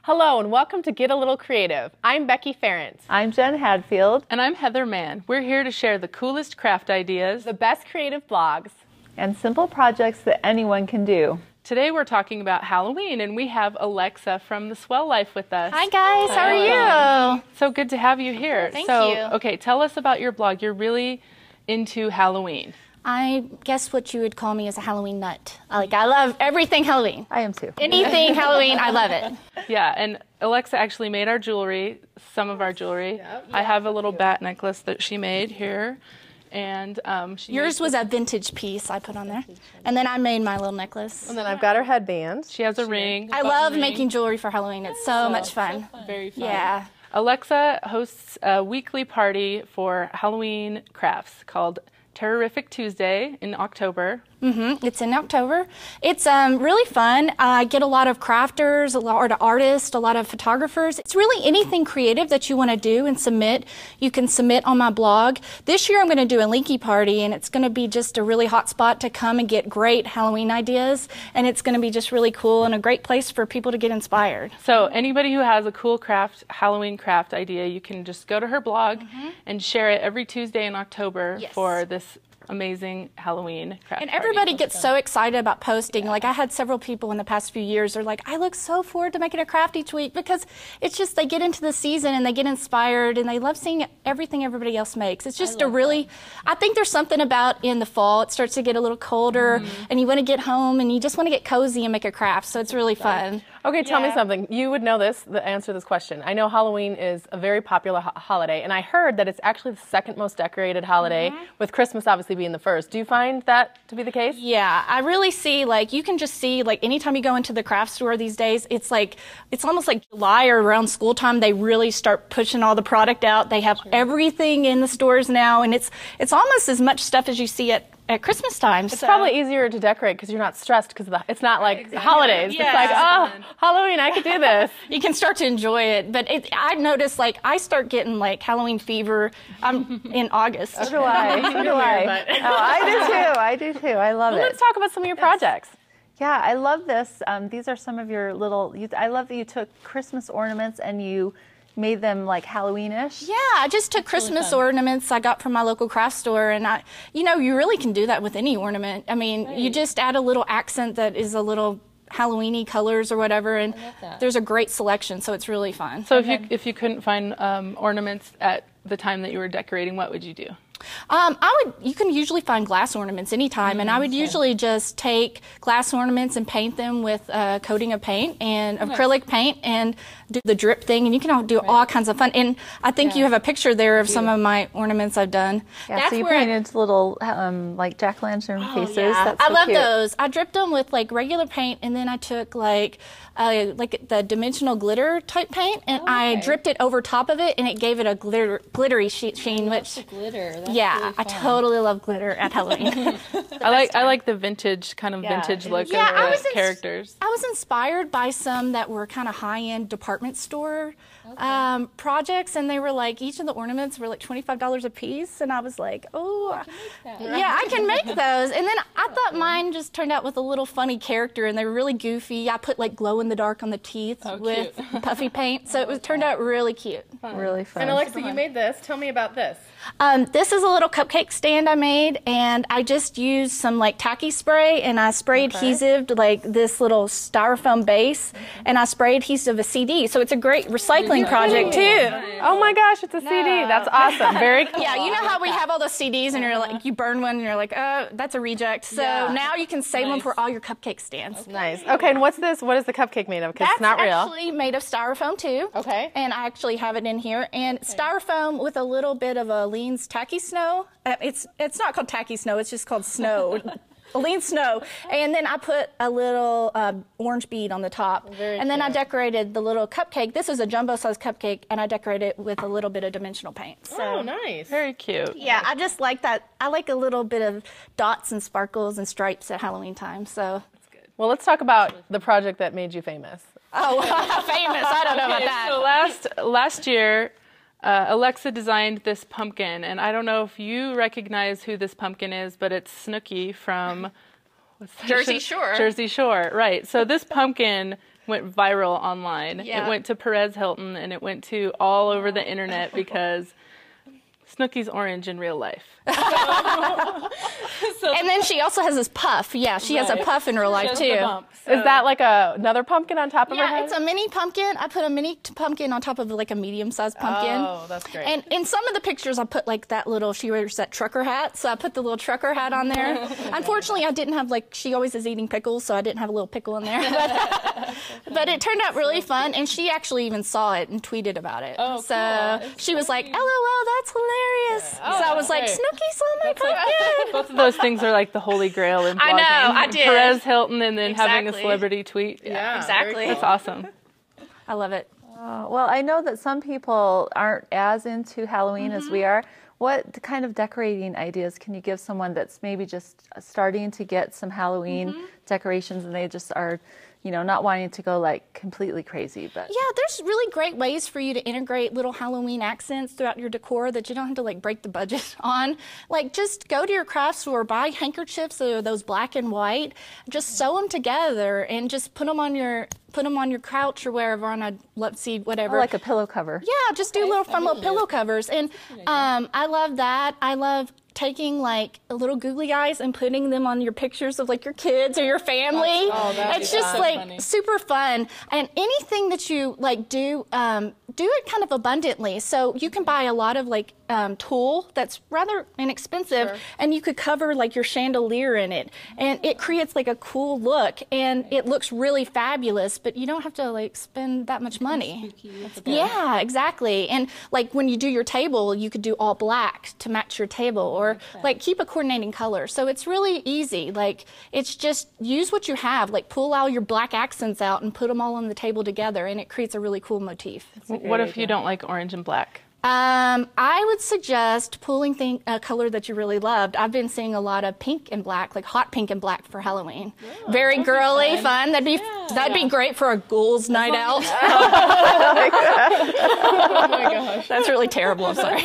Hello and welcome to Get a Little Creative. I'm Becky Ferrant. I'm Jen Hadfield. And I'm Heather Mann. We're here to share the coolest craft ideas, the best creative blogs, and simple projects that anyone can do. Today we're talking about Halloween, and we have Alexa from the Swell Life with us. Hi guys, how are you? So good to have you here. Thank you. Okay, tell us about your blog. You're really into Halloween. I guess what you would call me is a Halloween nut. I love everything Halloween. I am too. Anything Halloween, I love it. Yeah, and Alexa actually made our jewelry, some of our jewelry. Yep. I have a little bat necklace that she made here. And yours was a vintage piece I put on there. And then I made my little necklace. And then I've got her headband. She has a ring. I love making jewelry for Halloween. It's so much fun. Very fun. Yeah. Alexa hosts a weekly party for Halloween crafts called Terrorific Tuesday in October. It's in October. It's really fun. I get a lot of crafters, a lot of artists, a lot of photographers. It's really anything creative that you want to do and submit. You can submit on my blog. This year I'm going to do a Linky party, and it's going to be just a really hot spot to come and get great Halloween ideas. And it's going to be just really cool and a great place for people to get inspired. So anybody who has a cool Halloween craft idea, you can just go to her blog and share it every Tuesday in October for this amazing Halloween craft And everybody gets so excited about posting. Like I had several people in the past few years are like, I look so forward to making a craft each week, because it's just they get into the season and they get inspired and they love seeing everything everybody else makes. It's just I think there's something about in the fall, it starts to get a little colder and you want to get home and you just want to get cozy and make a craft. So it's really fun. Okay, tell me something. You would know the answer to this question. I know Halloween is a very popular holiday, and I heard that it's actually the second most decorated holiday, with Christmas obviously being the first. Do you find that to be the case? Yeah, I really see, you can just see, anytime you go into the craft store these days, it's almost like July or around school time, they really start pushing all the product out. They have everything in the stores now, and it's almost as much stuff as you see at Christmas time. It's probably easier to decorate because you're not stressed, because it's not like holidays. Yeah. It's like, oh, Halloween, I could do this. You can start to enjoy it. But I noticed, I start getting, Halloween fever in August. So do I. So do I. I do too. I love it. Let's talk about some of your projects. Yeah, I love this. These are some of your I love that you took Christmas ornaments and you made them Halloweenish. Yeah, I just took Christmas ornaments I got from my local craft store, and you really can do that with any ornament. I mean, you just add a little accent that is a little Halloween-y colors or whatever, and there's a great selection, so it's really fun. So if you couldn't find ornaments at the time that you were decorating, what would you do? You can usually find glass ornaments anytime, and I would usually just take glass ornaments and paint them with a coating of paint and acrylic paint and do the drip thing, and you can do all kinds of fun. And I think you have a picture there of some of my ornaments I've done. Yeah, so you painted little jack-o'-lantern faces. Yeah. That's so I love cute. those. I dripped them with regular paint, and then I took the dimensional glitter type paint, and I dripped it over top of it, and it gave it a glittery sheen. Which glitter. That's really I totally love glitter at Halloween. I like the vintage vintage look of the characters. I was inspired by some that were kind of high-end department store projects, and they were each of the ornaments were $25 a piece, and I was like, oh, yeah, I can make those. And then I thought mine just turned out with a little funny character, and they were really goofy. I put glow in the dark on the teeth with puffy paint, so it turned out really cute. Really fun. And Alexa, you made this. Tell me about this. This is a little cupcake stand I made, and I just used some tacky spray, and I spray adhesive to this little styrofoam base, and I spray adhesive a CD. So it's a great recycling project too. Oh my gosh, it's a CD. That's awesome. Very cool. Yeah, you know how we have all those CDs, and you're you burn one, and you're like, oh, that's a reject. So now you can save them for all your cupcake stands. Nice. Okay, and what's this? What is the cupcake made of? Because it's not real. That's actually made of styrofoam too. Okay. And I actually have it in here, and styrofoam with a little bit of Aleene's tacky snow. It's not called tacky snow. It's just called snow. Aleen snow. And then I put a little orange bead on the top. And then I decorated the little cupcake. This is a jumbo-sized cupcake, and I decorated it with a little bit of dimensional paint. So, oh, nice. Very cute. Yeah, I just like that. I like a little bit of dots and sparkles and stripes at Halloween time. So that's good. Well, let's talk about the project that made you famous. Oh, famous. I don't know about that. So last year, Alexa designed this pumpkin, and I don't know if you recognize who this pumpkin is, but it's Snooki from Jersey Shore. Jersey Shore, right. So this pumpkin went viral online. Yeah. It went to Perez Hilton, and it went to all over the internet because Snooki's orange in real life. And then she also has this puff. Yeah, she has a puff in real life too. Is that like another pumpkin on top of her head? Yeah, it's a mini pumpkin. I put a mini pumpkin on top of like a medium-sized pumpkin. Oh, that's great. And in some of the pictures, I put like that little, she wears that trucker hat, so I put the little trucker hat on there. Unfortunately, I didn't have like, she always is eating pickles, so I didn't have a little pickle in there. But it turned out really fun, and she actually even saw it and tweeted about it. Oh, so cool. she was like, LOL, that's hilarious. Yeah. So I was like, great. Snooki saw my pumpkin. Both of those things are like the holy grail in blogging. I know, I did. Perez Hilton and then having a Exactly. celebrity tweet. Yeah, Exactly. That's awesome. I love it. Well, I know that some people aren't as into Halloween as we are. What kind of decorating ideas can you give someone that's maybe just starting to get some Halloween decorations and they just are, you know, not wanting to go like completely crazy? But Yeah, there's really great ways for you to integrate little Halloween accents throughout your decor that you don't have to like break the budget on. Like just go to your craft store, buy handkerchiefs that are those black and white, just sew them together and just put them on your couch or wherever on a love seat, whatever. or like a pillow cover. Yeah, just do little fun little pillow covers. And I love that. I love taking like little googly eyes and putting them on your pictures of like your kids or your family. It's just like funny. super fun. And anything that you like do it kind of abundantly. So you can buy a lot of like tulle that's rather inexpensive, and you could cover like your chandelier in it, and it creates like a cool look, and it looks really fabulous, but you don't have to like spend that much money. Yeah, exactly. And like when you do your table, you could do all black to match your table, or like keep a coordinating color. So it's really easy. Like it's just use what you have, like pull all your black accents out and put them all on the table together, and it creates a really cool motif. What if you don't like orange and black? I would suggest pulling a color that you really loved. I've been seeing a lot of pink and black, like hot pink and black for Halloween. Very girly, fun. That'd be great for a ghouls night out. Oh my gosh. That's really terrible. I'm sorry.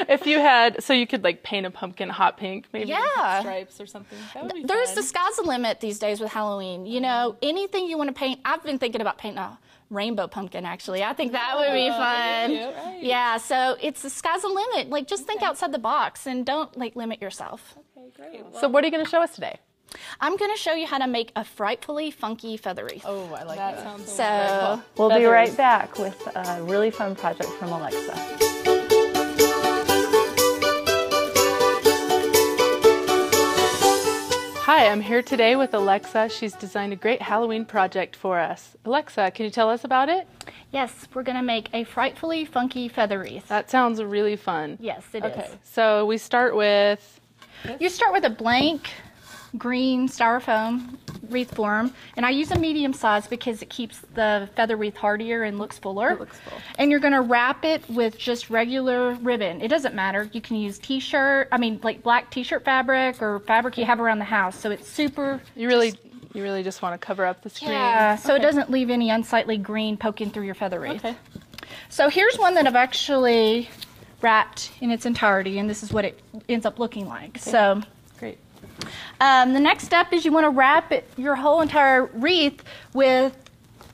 If you had, so you could like paint a pumpkin hot pink, maybe with Yeah. stripes or something. That would be There's fun. the sky's the limit these days with Halloween. You know, anything you want to paint. I've been thinking about painting a rainbow pumpkin, actually. I think that would be fun. Right. Yeah, so it's the sky's the limit. Like, just think outside the box and don't like limit yourself. Okay, great. So what are you going to show us today? I'm going to show you how to make a frightfully funky feather wreath. Oh, I like That that. sounds So, We'll be Feathers. right back with a really fun project from Alexa. Hi, I'm here today with Alexa. She's designed a great Halloween project for us. Alexa, can you tell us about it? yes, we're going to make a frightfully funky feather wreath. That sounds really fun. Yes, it is. Okay, so we start with, You start with a blank green styrofoam wreath form, and I use a medium size because it keeps the feather wreath hardier and looks fuller. It looks full. And you're going to wrap it with just regular ribbon. It doesn't matter. You can use like black t-shirt fabric or fabric you have around the house. So it's super. you really just want to cover up the screen. Yeah, so it doesn't leave any unsightly green poking through your feather wreath. Okay. So here's one that I've actually wrapped in its entirety, and this is what it ends up looking like. So Great. the next step is you want to wrap your whole entire wreath with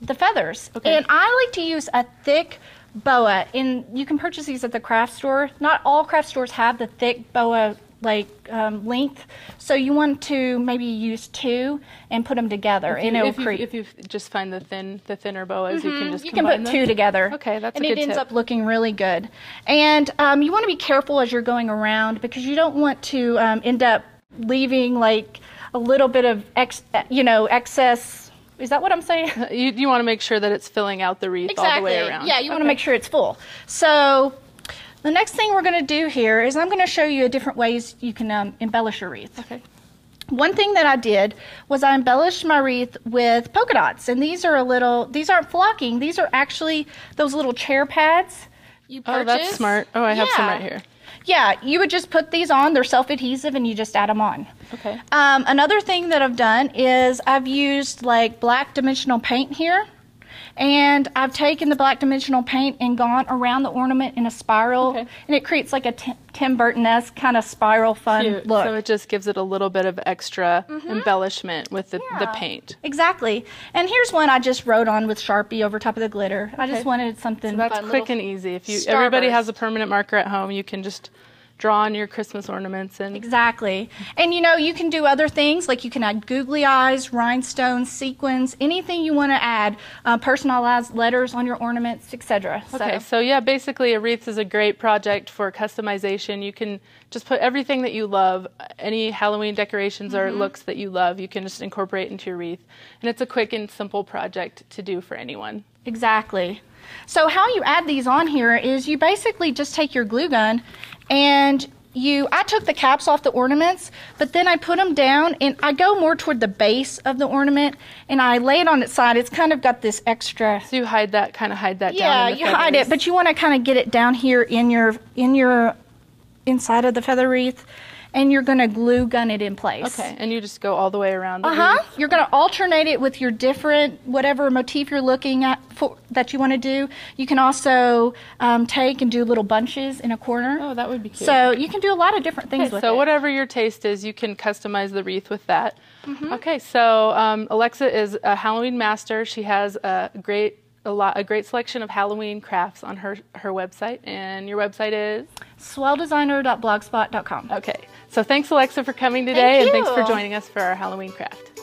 the feathers. Okay. And I like to use a thick boa, and you can purchase these at the craft store. Not all craft stores have the thick boa length, so you want to maybe use two and put them together, and it'll create. If you just find the thinner boas, you can just You can combine put them. two together. Okay, that's and a good it ends tip. up looking really good. And you want to be careful as you're going around because you don't want to end up leaving like a little bit of excess. Is that what I'm saying? You want to make sure that it's filling out the wreath all the way around. Yeah, you want to make sure it's full. So the next thing we're going to do here is I'm going to show you different ways you can embellish your wreath. Okay. One thing that I did was I embellished my wreath with polka dots, and these aren't flocking. These are actually those little chair pads you purchase. Oh, that's smart. Oh, I have some Yeah. right here. Yeah, you would just put these on. They're self-adhesive, and you just add them on. Okay. Another thing that I've done is I've used like black dimensional paint here, And I've taken the black dimensional paint and gone around the ornament in a spiral, and it creates like a Tim Burton-esque kind of spiral fun look. So it just gives it a little bit of extra embellishment with the paint. Exactly. And here's one I just wrote on with Sharpie over top of the glitter. I just wanted something so that's fun, quick and easy. If everybody has a permanent marker at home, you can just draw on your Christmas ornaments. And exactly. And you know, you can do other things, like you can add googly eyes, rhinestones, sequins, anything you want to add, personalized letters on your ornaments, etc. Okay, so yeah, basically a wreath is a great project for customization. You can just put everything that you love, any Halloween decorations or looks that you love, you can just incorporate into your wreath. And it's a quick and simple project to do for anyone. Exactly. So how you add these on here is you basically just take your glue gun and I took the caps off the ornaments, but then I put them down and I go more toward the base of the ornament and I lay it on its side. It's kind of got this extra. So you hide that down in the feathers. Yeah, you hide it, but you want to kind of get it down here in your inside of the feather wreath. And you're going to glue gun it in place. Okay, and you just go all the way around the wreath. You're going to alternate it with your different, whatever motif you're looking at that you want to do. You can also take and do little bunches in a corner. Oh, that would be cute. So you can do a lot of different things with it. So whatever your taste is, you can customize the wreath with that. Okay, so Alexa is a Halloween master. She has a great selection of Halloween crafts on her website, and your website is swelldesigner.blogspot.com. Okay, so thanks Alexa for coming today, and thanks for joining us for our Halloween craft.